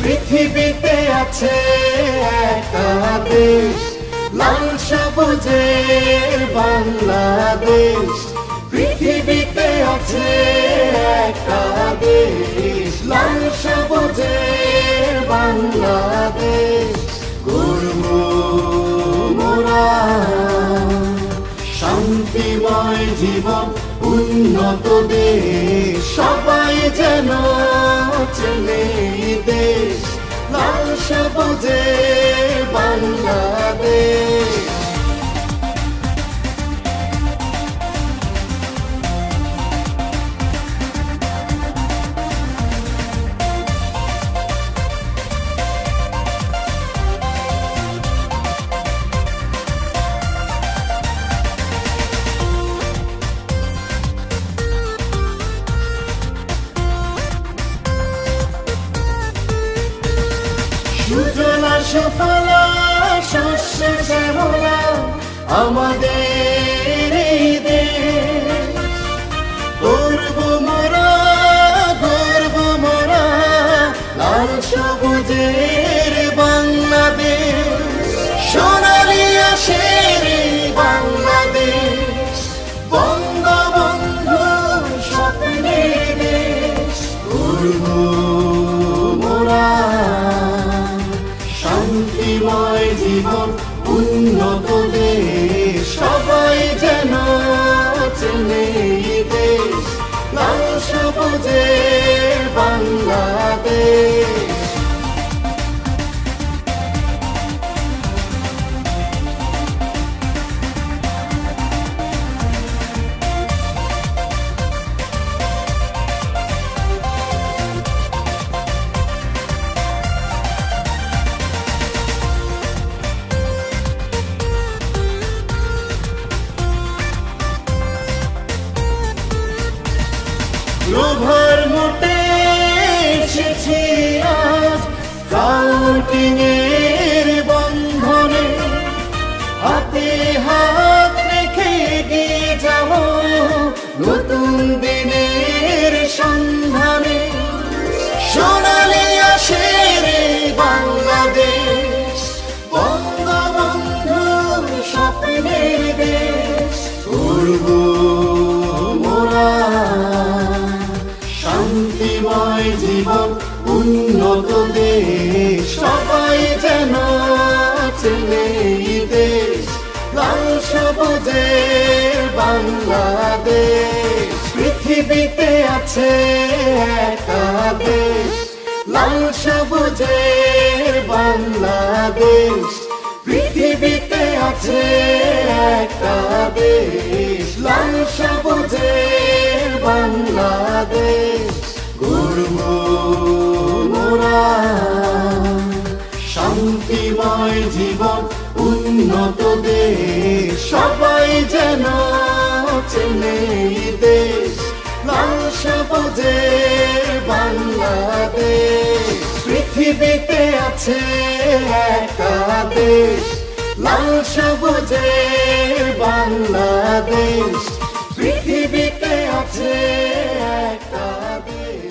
পৃথিবীতে আছে একটা দেশ, লাল সবুজের বাংলাদেশ। পৃথিবীতে আছে একটা দেশ, লাল সবুজের বাংলাদেশ। গর্ব মোরা শান্তিময় জীবন, উন্নত দেশ, সবাই যেন চেনে দেশ, লাল সবুজের বাংলাদেশ। সুজলা সুফলা শস্য শ্যামলা আমাদের এই দেশ। গর্ব মোরা লাল সবুজের বাংলাদেশ। সোনালি আশের এই বাংলাদেশ, বঙ্গবন্ধু স্বপ্নের দেশ। গর্ব মোরা শান্তিময় জীবন, উন্নত দেশ, সবাই যেন চেনে দেশ, লাল সবুজের বাংলাদেশ। লোভার মোটে এসেছি আজ স্কাউটিং এর বন্ধনে, হাতে হাত রেখে এগিয়ে যাব নতুন দিনের সন্ধানে। সোনালি আশের এই বাংলাদেশ, বঙ্গবন্ধুর স্বপ্নের দেশ। গর্ব মোরা শান্তিময় জীবন, উন্নত দেশ, সবাই যেন চেনে দেশ, লাল সবুজের বাংলাদেশ। পৃথিবীতে আছে একটা দেশ, লাল সবুজের বাংলাদেশ। পৃথিবীতে আছে একটা দেশ, লাল সবুজের বাংলাদেশ। গর্ব মোরা শান্তিময় জীবন, উন্নত দেশ, সবাই যেন চেনে দেশ, লাল সবুজের বাংলাদেশ। পৃথিবীতে আছে একটা দেশ, লাল সবুজের বাংলাদেশ। পৃথিবীতে আছে একটা দেশ।